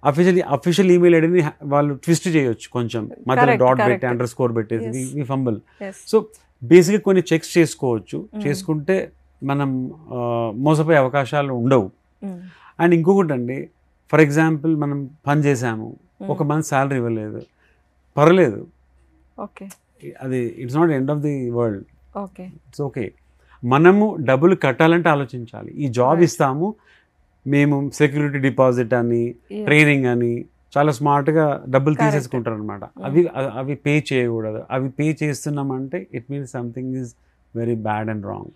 అఫీషియల్ ఈమెయిల్ ఐడిని వాళ్ళు ట్విస్ట్ చేయొచ్చు, కొంచెం మధ్యలో డాట్ పెట్టి అండర్స్కోర్ పెట్టేసి ఫంబుల్. సో బేసిక్గా కొన్ని చెక్స్ చేసుకుంటే మనం మోసపోయే అవకాశాలు ఉండవు. అండ్ ఇంకొకటి అండి, ఫర్ ఎగ్జాంపుల్ మనం పని చేసాము, ఒక మంత్ శాలరీ ఇవ్వలేదు, పర్లేదు, అది it's not end of the world, it's okay. మనము డబ్బులు కట్టాలంటే ఆలోచించాలి. ఈ జాబ్ ఇస్తాము, మేము సెక్యూరిటీ డిపాజిట్ అని, ట్రైనింగ్ అని చాలా స్మార్ట్గా డబ్బులు తీసేసుకుంటారు అనమాట. అవి పే చేయకూడదు. అవి పే చేస్తున్నామంటే it means something is very bad and wrong.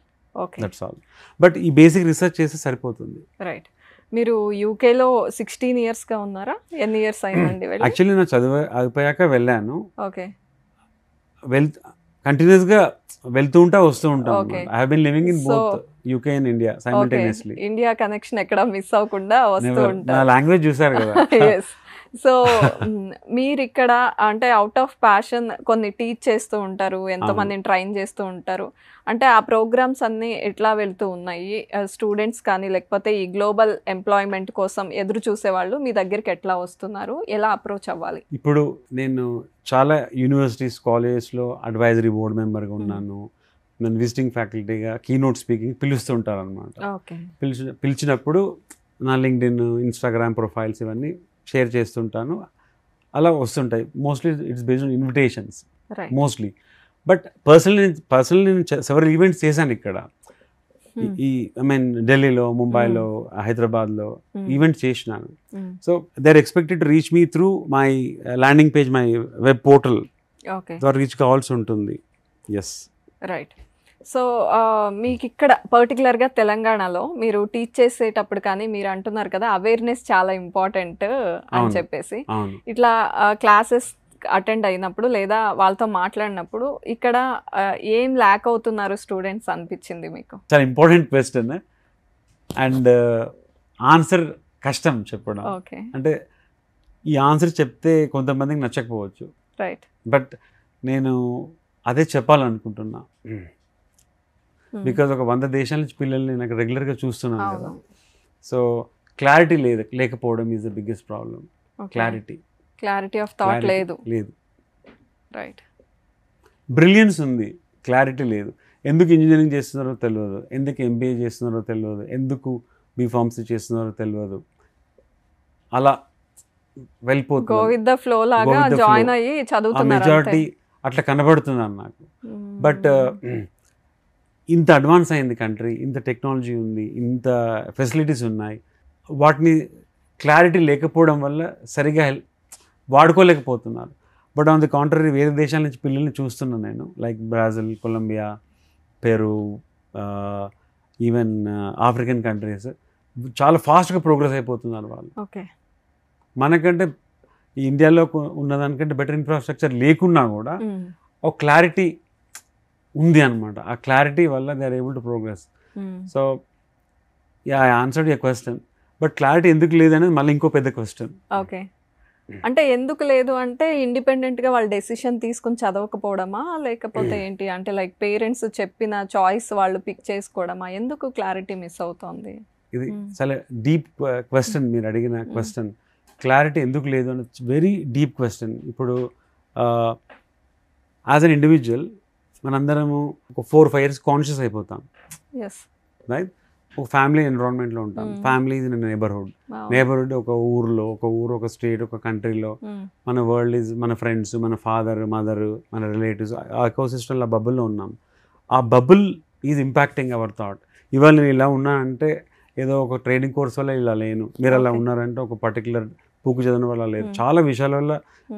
That's all. But ఈ బేసిక్ రీసెర్చ్ చేస్తే సరిపోతుంది. రైట్. మీరు యూకేలో 16 yearsగా ఉన్నారా? ఎన్ని ఇయర్స్ అయిందండి? యాక్చువల్లీ నా చదువు అయిపోయాక వెళ్ళాను. ఓకే. కంటిన్యూస్గా వెళ్తూ ఉంటా వస్తూ ఉంటాను. I have been living in both UK and India simultaneously. India connection ఎక్కడ మిస్ అవ్వకుండా వస్తూ ఉంటారు. నా లాంగ్వేజ్ చూసారు కదా. సో మీరు ఇక్కడ అంటే అవుట్ ఆఫ్ ప్యాషన్ కొన్ని టీచ్ చేస్తూ ఉంటారు, ఎంతోమందిని ట్రైన్ చేస్తూ ఉంటారు. అంటే ఆ ప్రోగ్రామ్స్ అన్నీ ఎట్లా వెళ్తూ ఉన్నాయి? స్టూడెంట్స్ కానీ లేకపోతే ఈ గ్లోబల్ ఎంప్లాయ్మెంట్ కోసం ఎదురు చూసేవాళ్ళు మీ దగ్గరికి ఎట్లా వస్తున్నారు, ఎలా అప్రోచ్ అవ్వాలి? ఇప్పుడు నేను చాలా యూనివర్సిటీస్, కాలేజెస్లో అడ్వైజరీ బోర్డ్ మెంబర్గా ఉన్నాను. నేను విజిటింగ్ ఫ్యాకల్టీగా కీనోట్ స్పీకింగ్ పిలుస్తుంటారు అనమాట. పిలిచినప్పుడు నా లింక్డ్ఇన్, ఇన్స్టాగ్రామ్ ప్రొఫైల్స్ ఇవన్నీ షేర్ చేస్తుంటాను. అలా వస్తుంటాయి. Mostly it's based on invitations right. Mostly. But personally నేను సెవెరల్ ఈవెంట్స్ చేశాను ఇక్కడ. ఈ ఐ మీన్ ఢిల్లీలో, ముంబైలో, హైదరాబాద్లో ఈవెంట్స్ చేసినాను. So they are expected to reach me through my landing page, my web portal ద్వారా రీచ్ కావాల్సి ఉంటుంది. Yes, right. సో మీకు ఇక్కడ పర్టికులర్గా తెలంగాణలో మీరు టీచ్ చేసేటప్పుడు కానీ మీరు అంటున్నారు కదా అవేర్నెస్ చాలా ఇంపార్టెంట్ అని చెప్పేసి, ఇట్లా క్లాసెస్ అటెండ్ అయినప్పుడు లేదా వాళ్ళతో మాట్లాడినప్పుడు ఇక్కడ ఏం ల్యాక్ అవుతున్నారు స్టూడెంట్స్ అనిపించింది మీకు? చాలా ఇంపార్టెంట్ క్వశ్చన్ అండ్ ఆన్సర్ కష్టం చెప్పడం. ఓకే. అంటే ఈ ఆన్సర్ చెప్తే కొంతమందికి నచ్చకపోవచ్చు. రైట్. బట్ నేను అదే చెప్పాలనుకుంటున్నా. బికాజ్ ఒక 100 దేశాల నుంచి పిల్లల్ని నాకు రెగ్యులర్గా చూస్తున్నాను కదా. సో క్లారిటీ లేకపోవడం is the biggest problem. Clarity of thought లేదు. రైట్. బ్రిలియన్స్ ఉంది, క్లారిటీ లేదు. ఎందుకు ఇంజనీరింగ్ చేస్తున్నారో తెలియదు, ఎందుకు ఎంబీఏ చేస్తున్నారో తెలియదు, ఎందుకు బీఫార్మసీ చేస్తున్నారో తెలియదు. అలా వెళ్ళిపోతుంది. గో విత్ ద ఫ్లో లాగా జాయిన్ అయ్యి చదువుతున్నారు. మెజారిటీ అట్లా కనబడుతున్నారు నాకు. బట్ ఇంత అడ్వాన్స్ అయింది కంట్రీ, ఇంత టెక్నాలజీ ఉంది, ఇంత ఫెసిలిటీస్ ఉన్నాయి. వాటిని క్లారిటీ లేకపోవడం వల్ల సరిగా వాడుకోలేకపోతున్నారు. బట్ ఆన్ ది కాంట్రరీ వేరే దేశాల నుంచి పిల్లల్ని చూస్తున్నాను నేను. Like Brazil, Colombia, Peru, even African countries చాలా ఫాస్ట్గా ప్రోగ్రెస్ అయిపోతున్నారు వాళ్ళు. ఓకే. మనకంటే ఇండియాలో ఉన్నదానికంటే బెటర్ ఇన్ఫ్రాస్ట్రక్చర్ లేకున్నా కూడా ఒక క్లారిటీ ఉంది అనమాట. ఆ క్లారిటీ వల్ల they are able to progress. So yeah, I answered your question. But clarity ఎందుకు లేదనేది మళ్ళీ ఇంకో పెద్ద క్వశ్చన్. ఓకే. అంటే ఎందుకు లేదు అంటే ఇండిపెండెంట్గా వాళ్ళు డెసిషన్ తీసుకుని చదవకపోవడమా లేకపోతే ఏంటి అంటే లైక్ పేరెంట్స్ చెప్పిన చాయిస్ వాళ్ళు పిక్ చేసుకోవడమా? ఎందుకు క్లారిటీ మిస్ అవుతుంది? ఇది చాలా డీప్ క్వశ్చన్ మీరు అడిగిన క్వశ్చన్. క్లారిటీ ఎందుకు లేదు అని వెరీ డీప్ క్వశ్చన్. ఇప్పుడు యాజ్ అన్ ఇండివిజువల్ మనందరము ఒక 4-5 years కాన్షియస్ అయిపోతాం. రైట్. ఒక ఫ్యామిలీ ఎన్విరాన్మెంట్లో ఉంటాం. ఫ్యామిలీ ఇస్ ఇన్ నేబర్హుడ్ ఒక ఊర్లో, ఒక స్టేట్, ఒక కంట్రీలో. మన వరల్డ్ ఈజ్ మన ఫ్రెండ్స్, మన ఫాదర్, మదర్, మన రిలేటివ్స్. ఆ ఎకోసిస్టంలో బబుల్లో ఉన్నాం. ఆ bubble is impacting our thought. ఇవాళ నేను ఇలా ఉన్నా అంటే ఏదో ఒక ట్రైనింగ్ కోర్స్ వల్ల ఇలా లేను, మీరు అలా ఉన్నారంటే ఒక పర్టికులర్ బుక్ చదవడం వల్ల లేదు. చాలా విషయాల వల్ల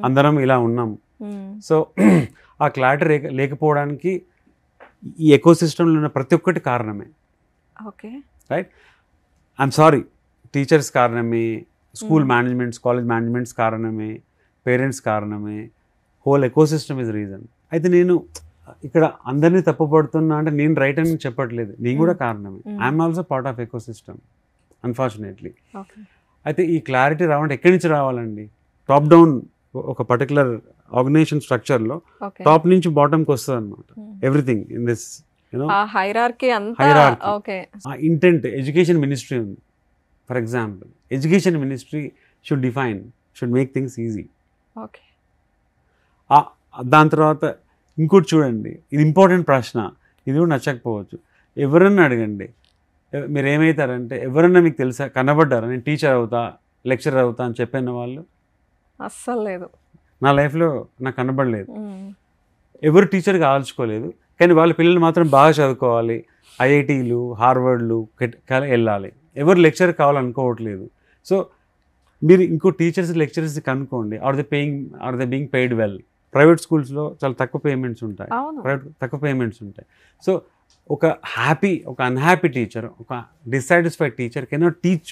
అందరం ఇలా ఉన్నాం. సో ఆ క్లారిటీ లేకపోవడానికి ఈ ఎకోసిస్టంలో ఉన్న ప్రతి ఒక్కటి కారణమే. Okay. Right. I'm sorry, teachers కారణమే, స్కూల్ మేనేజ్మెంట్స్, కాలేజ్ మేనేజ్మెంట్స్ కారణమే, పేరెంట్స్ కారణమే, హోల్ ఎకోసిస్టమ్ ఇస్ రీజన్. అయితే నేను ఇక్కడ అందరినీ తప్పుపడుతున్నా అంటే నేను రైట్ అని చెప్పట్లేదు, నేను కూడా కారణమే. I'm also part of ecosystem unfortunately. అయితే ఈ క్లారిటీ రావాలంటే ఎక్కడి నుంచి రావాలండి? టాప్ డౌన్ ఒక పర్టికులర్ ఆర్గనైజేషన్ స్ట్రక్చర్లో టాప్ నుంచి బాటమ్కి వస్తుంది అనమాట. Everything in this hierarchy intent. Education ministry ఉంది for example. Education ministry should define, should make things easy. దాని తర్వాత ఇంకోటి చూడండి, ఇది ఇంపార్టెంట్ ప్రశ్న, ఇది కూడా నచ్చకపోవచ్చు. ఎవరన్నా అడగండి, మీరు ఏమవుతారంటే ఎవరన్నా మీకు తెలుసా, కనబడ్డారా నేను టీచర్ అవుతా, లెక్చరర్ అవుతా అని చెప్పిన వాళ్ళు? అస్సలు లేదు. నా లైఫ్లో నాకు కనబడలేదు. ఎవరు టీచర్ కావాల్చుకోలేదు, కానీ వాళ్ళ పిల్లలు మాత్రం బాగా చదువుకోవాలి, ఐఐటీలు, హార్వర్డ్లు వెళ్ళాలి. ఎవరు లెక్చర్ కావాలనుకోవట్లేదు. సో మీరు ఇంకో టీచర్స్, లెక్చరర్స్ కనుక్కోండి. Are they being paid well? Private స్కూల్స్లో చాలా తక్కువ పేమెంట్స్ ఉంటాయి. సో ఒక అన్హ్యాపీ టీచర్, ఒక dissatisfied teacher cannot teach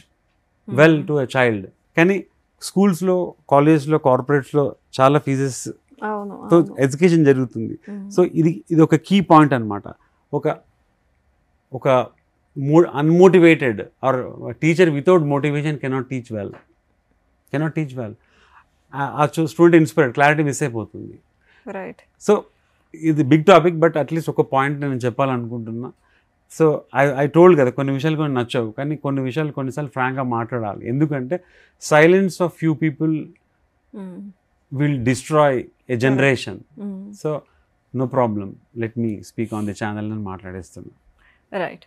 well to a child. కానీ స్కూల్స్లో, కాలేజ్లో, కార్పొరేట్స్లో చాలా ఫీజెస్ తో ఎడ్యుకేషన్ జరుగుతుంది. సో ఇది ఒక కీ పాయింట్ అనమాట. ఒక unmotivated or teacher without motivation cannot teach well. ఆ స్టూడెంట్ ఇన్స్పైర్డ్, క్లారిటీ మిస్ అయిపోతుంది. రైట్. సో ఇది బిగ్ టాపిక్, బట్ అట్లీస్ట్ ఒక పాయింట్ నేను చెప్పాలనుకుంటున్నా. సో ఐ టోల్డ్ కదా, కొన్ని విషయాలు కొన్ని నచ్చవు, కానీ కొన్ని విషయాలు కొన్నిసార్లు ఫ్రాంక్గా మాట్లాడాలి. ఎందుకంటే silence of few people will destroy a generation. So no problem, let me speak on the channel అని మాట్లాడేస్తున్నా. రైట్.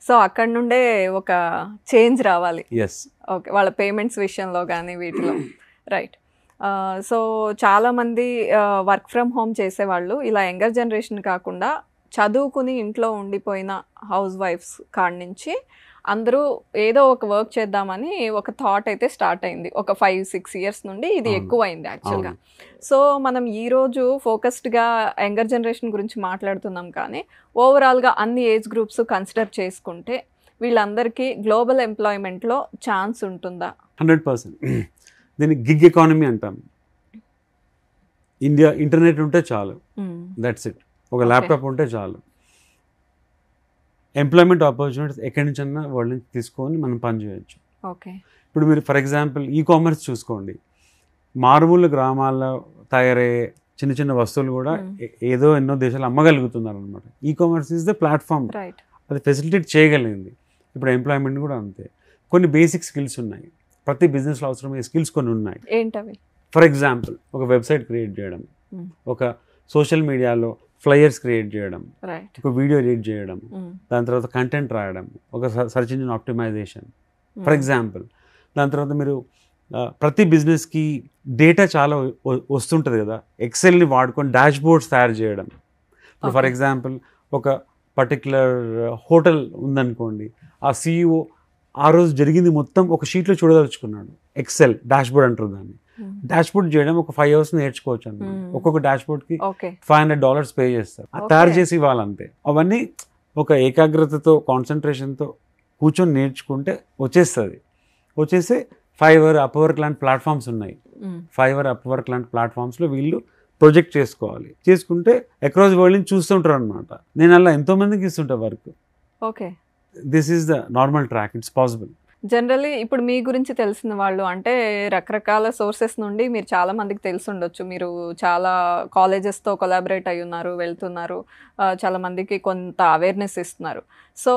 సో అక్కడ నుండే ఒక చేంజ్ రావాలి. ఎస్. ఓకే, వాళ్ళ పేమెంట్స్ విషయంలో కానీ వీటిలో. రైట్. సో చాలామంది వర్క్ ఫ్రమ్ హోమ్ చేసేవాళ్ళు ఇలా యంగర్ జనరేషన్ కాకుండా చదువుకుని ఇంట్లో ఉండిపోయిన హౌస్ వైఫ్స్ కాడి నుంచి అందరూ ఏదో ఒక వర్క్ చేద్దామని ఒక థాట్ అయితే స్టార్ట్ అయింది. ఒక 5-6 ఇయర్స్ నుండి ఇది ఎక్కువైంది యాక్చువల్గా. సో మనం ఈరోజు ఫోకస్డ్గా యంగర్ జనరేషన్ గురించి మాట్లాడుతున్నాం, కానీ ఓవరాల్గా అన్ని ఏజ్ గ్రూప్స్ కన్సిడర్ చేసుకుంటే వీళ్ళందరికీ గ్లోబల్ ఎంప్లాయ్మెంట్లో ఛాన్స్ ఉంటుందా? 100%. దీన్ని గిగ్ ఎకానమీ అంటాం. ఇంటర్నెట్ ఉంటే చాలు, దట్స్ ఇట్. ఒక ల్యాప్టాప్ ఉంటే చాలు. ఎంప్లాయ్మెంట్ ఆపర్చునిటీస్ ఎక్కడి నుంచన్నా వాళ్ళ నుంచి తీసుకొని మనం పని చేయొచ్చు. ఓకే, ఇప్పుడు మీరు ఫర్ ఎగ్జాంపుల్ కామర్స్ చూసుకోండి. మారుమూల గ్రామాల్లో తయారయ్యే చిన్న చిన్న వస్తువులు కూడా ఏదో ఎన్నో దేశాలు అమ్మగలుగుతున్నారు అనమాట. కామర్స్ ఈజ్ ద ప్లాట్ఫామ్, అది ఫెసిలిటేట్ చేయగలిగింది. ఇప్పుడు ఎంప్లాయ్మెంట్ కూడా అంతే. కొన్ని బేసిక్ స్కిల్స్ ఉన్నాయి, ప్రతి బిజినెస్లో అవసరమయ్యే స్కిల్స్ కొన్ని ఉన్నాయి. ఏంటవి? ఫర్ ఎగ్జాంపుల్ ఒక వెబ్సైట్ క్రియేట్ చేయడం, ఒక సోషల్ మీడియాలో ఫ్లయర్స్ క్రియేట్ చేయడం, ఒక వీడియో ఎడిట్ చేయడం, దాని తర్వాత కంటెంట్ రాయడం, ఒక search engine optimisation for example. దాని తర్వాత మీరు ప్రతి బిజినెస్కి డేటా చాలా వస్తుంటుంది కదా, ఎక్సెల్ని వాడుకొని డాష్ బోర్డ్స్ తయారు చేయడం. ఇప్పుడు ఫర్ ఎగ్జాంపుల్ ఒక పర్టిక్యులర్ హోటల్ ఉందనుకోండి, ఆ CEO ఆ రోజు జరిగింది మొత్తం ఒక షీట్లో చూడదలుచుకున్నాడు. ఎక్సెల్ డాష్ బోర్డ్ అంటారు దాన్ని. డాష్ బోర్డ్ చేయడం ఒక 5 hours నేర్చుకోవచ్చు అన్నమాట. ఒక్కొక్క డాష్ బోర్డ్కి $500 పే చేస్తారు, తయారు చేసి ఇవ్వాలంతే. అవన్నీ ఒక ఏకాగ్రతతో కాన్సన్ట్రేషన్తో కూర్చొని నేర్చుకుంటే వచ్చేసి Fiverr, Upwork లాంటి ప్లాట్ఫామ్స్ ఉన్నాయి. Fiverr, Upwork లాంటి ప్లాట్ఫామ్స్లో వీళ్ళు ప్రొజెక్ట్ చేసుకుంటే అక్రాస్ వరల్డ్ చూస్తుంటారు అనమాట. నేను అలా ఎంతోమందికి ఇస్తుంటా work. Okay, this is the normal track, it's possible. Generally ఇప్పుడు మీ గురించి తెలిసిన వాళ్ళు అంటే రకరకాల సోర్సెస్ నుండి మీరు చాలా మందికి తెలిసి ఉండొచ్చు. మీరు చాలా కాలేజెస్తో కొలాబరేట్ అయి ఉన్నారు, వెళ్తున్నారు, చాలా మందికి కొంత అవేర్నెస్ ఇస్తున్నారు. సో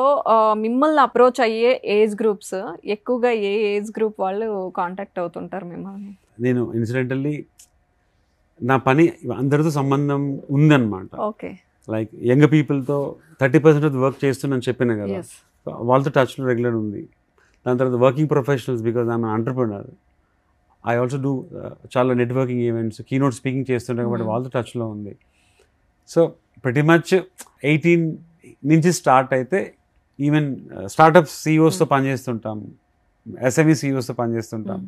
మిమ్మల్ని అప్రోచ్ అయ్యే ఏజ్ గ్రూప్స్ ఎక్కువగా ఏ ఏజ్ గ్రూప్ వాళ్ళు కాంటాక్ట్ అవుతుంటారు మిమ్మల్ని? నేను ఇన్సిడెంటల్లీ నా పని అందరితో సంబంధం ఉందన్నమాట. ఓకే, లైక్ యంగ్ పీపుల్తో 30% ఆఫ్ వర్క్ చేస్తున్నాను చెప్పిన కదా, వాళ్ళతో టచ్లో రెగ్యులర్ ఉంది. దాని తర్వాత working professionals, because I'm entrepreneur. I also do చాలా నెట్వర్కింగ్ ఈవెంట్స్, కీనోట్ స్పీకింగ్ చేస్తుంటాం కాబట్టి వాళ్ళతో టచ్లో ఉంది. సో ప్రతి మచ్ 18 నుంచి స్టార్ట్ అయితే ఈవెన్ స్టార్టప్స్ CEOస్తో పనిచేస్తుంటాం, SME CEOస్తో పనిచేస్తుంటాం.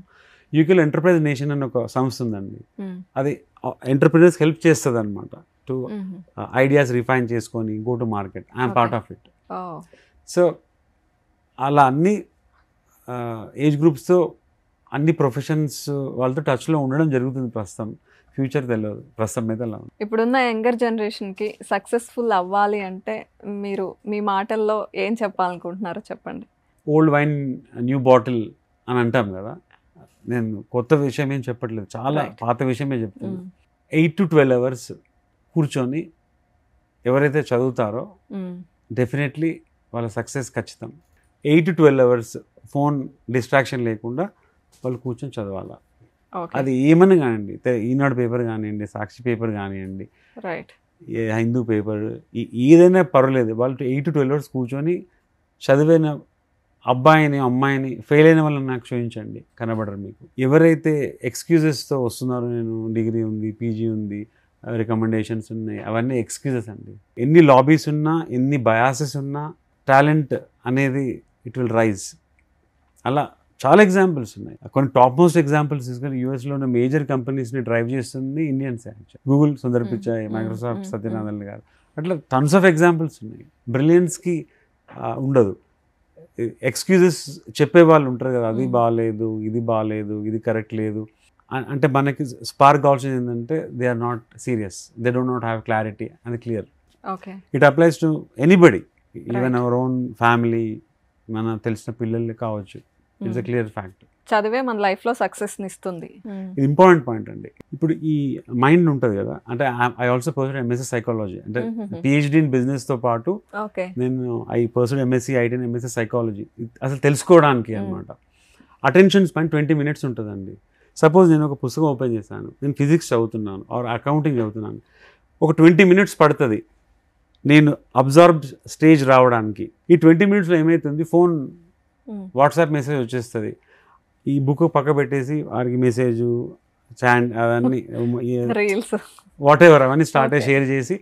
యూకేలో ఎంటర్ప్రైజ్ నేషన్ అని ఒక సంస్థ ఉందండి. అది ఎంటర్ప్రెన్యూర్స్ హెల్ప్ చేస్తుంది అనమాట టు ఐడియాస్ రిఫైన్ చేసుకొని go to market. I'm part of it. So అలా అన్ని ఏజ్ గ్రూప్స్తో అన్ని ప్రొఫెషన్స్ వాళ్ళతో టచ్లో ఉండడం జరుగుతుంది. ప్రస్తుతం ఫ్యూచర్ తెలియదు, ప్రస్తుతం అయితే అలా ఉంది. ఇప్పుడున్న యంగర్ జనరేషన్కి సక్సెస్ఫుల్ అవ్వాలి అంటే మీరు మీ మాటల్లో ఏం చెప్పాలనుకుంటున్నారో చెప్పండి. ఓల్డ్ వైన్ న్యూ బాటిల్ అని అంటాం కదా, నేను కొత్త విషయం ఏం చెప్పట్లేదు, చాలా పాత విషయమే చెప్తాను. 8 to 12 hours కూర్చొని ఎవరైతే చదువుతారో డెఫినెట్లీ వాళ్ళ సక్సెస్ ఖచ్చితం. 8 to 12 hours ఫోన్ డిస్ట్రాక్షన్ లేకుండా వాళ్ళు కూర్చొని చదవాలా. అది ఏమన్నా కానివ్వండి, ఈనాడు పేపర్ కానివ్వండి, సాక్షి పేపర్ కానివ్వండి, హిందూ పేపర్, ఏదైనా పర్వాలేదు. వాళ్ళు 8 to 12 hours కూర్చొని చదివిన అబ్బాయిని అమ్మాయిని ఫెయిల్ అయిన వాళ్ళని నాకు చూపించండి, కనబడరు మీకు. ఎవరైతే ఎక్స్క్యూజెస్తో వస్తున్నారో, నేను డిగ్రీ ఉంది, PG ఉంది, రికమెండేషన్స్ ఉన్నాయి, అవన్నీ ఎక్స్క్యూజెస్ అండి. ఎన్ని లాబీస్ ఉన్నా, ఎన్ని బయాసెస్ ఉన్నా, టాలెంట్ అనేది ఇట్ విల్ రైజ్. అలా చాలా ఎగ్జాంపుల్స్ ఉన్నాయి. కొన్ని టాప్ మోస్ట్ ఎగ్జాంపుల్స్ తీసుకొని US-లో ఉన్న మేజర్ కంపెనీస్ని డ్రైవ్ చేస్తుంది Indians. Google Sundar Pichai, Microsoft Satyanarayana గారు, అట్లా టన్స్ ఆఫ్ ఎగ్జాంపుల్స్ ఉన్నాయి. బ్రిలియన్స్కి ఉండదు, ఎక్స్క్యూజెస్ చెప్పే వాళ్ళు ఉంటారు కదా, అది బాగాలేదు, ఇది బాగాలేదు, ఇది కరెక్ట్ లేదు అంటే మనకి స్పార్క్ కావాల్సింది ఏంటంటే they are not serious, they don't not have clarity and clear. It applies to anybody, even our own family, మన తెలిసిన పిల్లలు కావచ్చు. It's a clear fact. చదివే మన లైఫ్లో సక్సెస్ని ఇస్తుంది. ఇది ఇంపార్టెంట్ పాయింట్ అండి. ఇప్పుడు ఈ మైండ్ ఉంటుంది కదా, అంటే I also person MSc psychology, అంటే PhD ఇన్ బిజినెస్తో పాటు నేను MSc IT and MSc psychology అసలు తెలుసుకోవడానికి అనమాట. అటెన్షన్ స్పాన్ 20 minutes ఉంటుందండి. సపోజ్ నేను ఒక పుస్తకం ఓపెన్ చేశాను, నేను ఫిజిక్స్ చదువుతున్నాను ఆర్ అకౌంటింగ్ చదువుతున్నాను, ఒక 20 minutes పడుతుంది నేను అబ్జర్వ్ స్టేజ్ రావడానికి. ఈ 20 minutesలో ఏమవుతుంది, ఫోన్ వాట్సాప్ మెసేజ్ వచ్చేస్తుంది, ఈ బుక్ పక్క పెట్టేసి వారికి మెసేజ్ అవన్నీ రీల్స్ వాట్ ఎవర్ అవన్నీ స్టార్ట్ అయ్యి షేర్ చేసి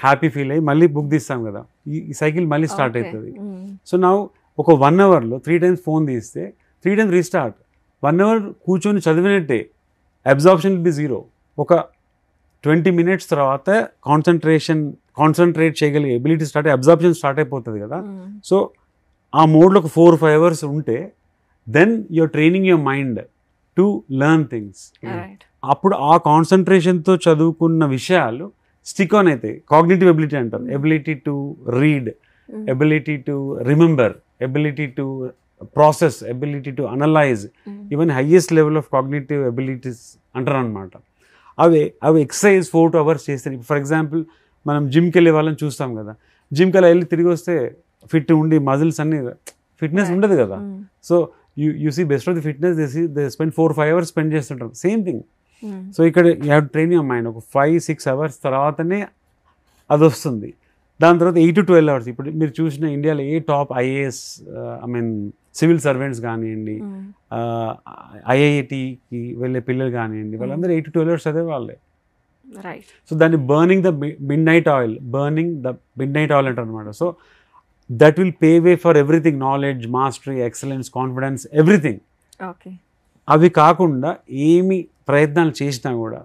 హ్యాపీ ఫీల్ అయ్యి మళ్ళీ బుక్ తీస్తాం కదా, ఈ సైకిల్ మళ్ళీ స్టార్ట్ అవుతుంది. సో నా ఒక 1 అవర్లో 3 టైమ్స్ ఫోన్ తీస్తే 3 టైమ్స్ రీస్టార్ట్. 1 అవర్ కూర్చొని చదివినట్టే, అబ్జార్ప్షన్ విల్ బి 0. ఒక 20 మినిట్స్ తర్వాత కాన్సన్ట్రేట్ చేయగలిగే ఎబిలిటీ స్టార్ట్ అయ్యి అబ్జార్ప్షన్ స్టార్ట్ అయిపోతుంది కదా. సో ఆ మోడ్లో ఒక 4-5 అవర్స్ ఉంటే then you're training your mind to learn things. అప్పుడు ఆ కాన్సన్ట్రేషన్తో చదువుకున్న విషయాలు స్టిక్ ఆన్ అవుతాయి. కాగ్నిటివ్ ఎబిలిటీ అంటారు, ability to read, ability to remember, ability to process, ability to analyse, even highest level of cognitive abilities అంటారు అనమాట. అవి ఎక్సర్సైజ్ 4 to hours చేస్తాయి. ఫర్ ఎగ్జాంపుల్ మనం జిమ్కి వెళ్ళే వాళ్ళని చూస్తాం కదా, జిమ్కి అలా వెళ్ళి తిరిగి వస్తే ఫిట్ ఉండి మజిల్స్ అన్ని ఫిట్నెస్ ఉండదు కదా. So you see best of the fitness they spend 4-5 hours spend చేస్తుంటారు, సేమ్ థింగ్. సో ఇక్కడ you have to train your mind. ఒక 5-6 hours తర్వాతనే అది వస్తుంది. దాని తర్వాత 8 to 12 hours. ఇప్పుడు మీరు చూసిన ఇండియాలో ఏ టాప్ ఐఏఎస్, సివిల్ సర్వెంట్స్ కానివ్వండి, ఐఐఐటికి వెళ్ళే పిల్లలు కానివ్వండి, వాళ్ళందరూ 8 to 12 hours చదివే వాళ్ళే. సో దాన్ని burning the midnight oil అంటారు అనమాట. So that will pay way for everything, knowledge, mastery, excellence, confidence, everything. అవి కాకుండా ఏమి ప్రయత్నాలు చేసినా కూడా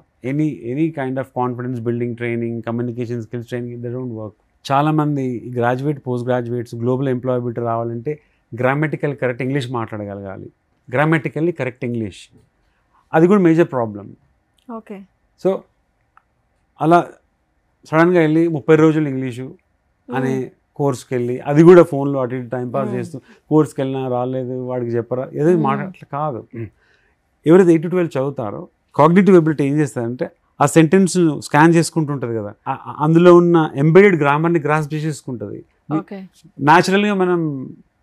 any kind of confidence building training, communication skills training, they don't work. చాలామంది graduate, post graduates global employability రావాలంటే గ్రామటికల్ కరెక్ట్ ఇంగ్లీష్ మాట్లాడగలగాలి, grammatically correct English. అది కూడా మేజర్ ప్రాబ్లం. ఓకే. సో అలా సడన్గా వెళ్ళి 30 రోజులు ఇంగ్లీషు అనే కోర్స్కి వెళ్ళి, అది కూడా ఫోన్లో అటు ఇటు టైంపాస్ చేస్తూ కోర్స్కి వెళ్ళినా రాలేదు, వాడికి చెప్పరా, ఏదో మాట్లాడట్లే కాదు. ఎవరైతే 8 to 12 చదువుతారో కాగ్నిటివ్ ఎబిలిటీ ఏం చేస్తారంటే ఆ సెంటెన్స్ స్కాన్ చేసుకుంటుంటుంది కదా, అందులో ఉన్న ఎంబెడెడ్ గ్రామర్ని గ్రాస్ప్ చేసేసుకుంటుంది. న్యాచురల్గా మనం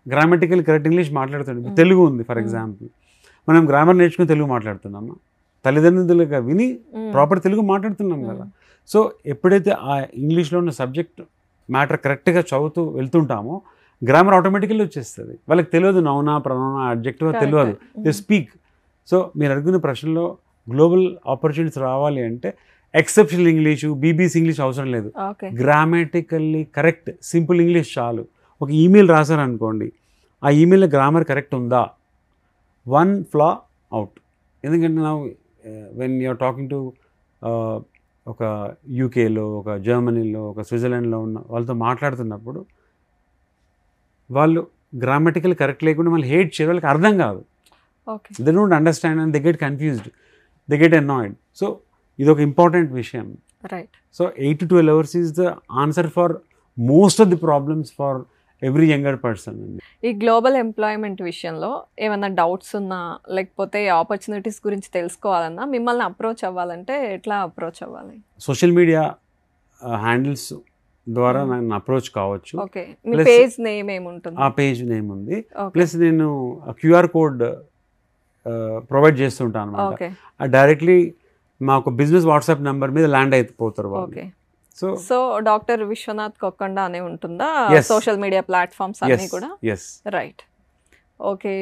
గ్రామటికల్ కరెక్ట్ ఇంగ్లీష్ మాట్లాడుతుంటాం. తెలుగు ఉంది ఫర్ ఎగ్జాంపుల్, మనం గ్రామర్ నేర్చుకుని తెలుగు మాట్లాడుతున్నామా, తల్లిదండ్రులుగా విని ప్రాపర్ తెలుగు మాట్లాడుతున్నాం కదా. సో ఎప్పుడైతే ఆ ఇంగ్లీష్లో ఉన్న సబ్జెక్ట్ మ్యాటర్ కరెక్ట్గా చదువుతూ వెళ్తుంటామో గ్రామర్ ఆటోమేటికల్లీ వచ్చేస్తుంది. వాళ్ళకి తెలియదు నౌనా, ప్రనౌనా, అడ్జెక్టివ్ తెలియదు, దే స్పీక్. సో మీరు అడుగుతున్న ప్రశ్నలో గ్లోబల్ ఆపర్చునిటీస్ రావాలి అంటే ఎక్సెప్షనల్ ఇంగ్లీషు, బీబీసీ ఇంగ్లీష్ అవసరం లేదు, గ్రామటికల్లీ కరెక్ట్ సింపుల్ ఇంగ్లీష్ చాలు. ఒక ఈమెయిల్ రాశారనుకోండి, ఆ ఈమెయిల్లో గ్రామర్ కరెక్ట్ ఉందా, 1 flaw అవుట్. ఎందుకంటే నా వెన్ యూఆర్ టాకింగ్ టు ఒక యూకేలో, ఒక జర్మనీలో, ఒక స్విట్జర్లాండ్లో ఉన్న వాళ్ళతో మాట్లాడుతున్నప్పుడు వాళ్ళు గ్రామటికల్ కరెక్ట్ లేకుండా మళ్ళీ హేట్ చేయరు, వాళ్ళకి అర్థం కాదు. They don't understand and they get confused, they get annoyed. So ఇది ఒక ఇంపార్టెంట్ విషయం. So 8 to 12 hours is the answer for most of the problems for every younger person. ఈ గ్లోబల్ ఎంప్లాయ్మెంట్ విషయంలో ఏమైనా డౌట్స్ ఉన్నా, లేకపోతే ఆపర్చునిటీస్ గురించి తెలుసుకోవాలన్నా మిమ్మల్ని అప్రోచ్ అవ్వాలంటే ఎట్లా అప్రోచ్ అవ్వాలి? సోషల్ మీడియా హ్యాండిల్స్ ద్వారా నన్ను అప్రోచ్ కావచ్చు. ఓకే. మీ పేజ్ నేమ్ ఏముంటుంది? ఆ పేజ్ నేమ్ ఉంది, ప్లస్ నేను QR కోడ్ ప్రొవైడ్ చేస్తుంటాను అనమాట. డైరెక్ట్లీ మా ఒక బిజినెస్ వాట్సాప్ నెంబర్ మీద ల్యాండ్ అయిపోతారు వాళ్ళు. సో డాక్టర్ విశ్వనాథ్ కొక్కండ అనే ఉంటుందా సోషల్ మీడియా ప్లాట్ఫామ్స్ అన్నీ కూడా? రైట్. ఓకే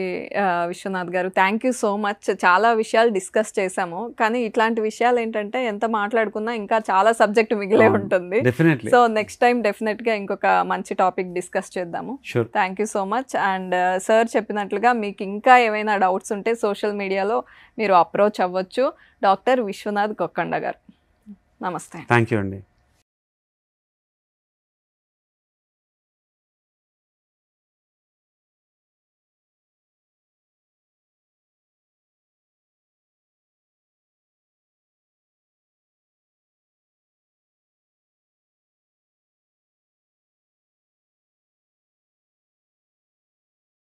విశ్వనాథ్ గారు, థ్యాంక్ యూ సో మచ్. చాలా విషయాలు డిస్కస్ చేసాము, కానీ ఇట్లాంటి విషయాలు ఏంటంటే ఎంత మాట్లాడుకున్నా ఇంకా చాలా సబ్జెక్ట్ మిగిలే ఉంటుంది. సో నెక్స్ట్ టైం డెఫినెట్గా ఇంకొక మంచి టాపిక్ డిస్కస్ చేద్దాము. Thank you so much. And sir చెప్పినట్లుగా మీకు ఇంకా ఏమైనా డౌట్స్ ఉంటే సోషల్ మీడియాలో మీరు అప్రోచ్ అవ్వచ్చు. డాక్టర్ విశ్వనాథ్ కొక్కండ గారు, నమస్తే. థ్యాంక్ యూ అండి.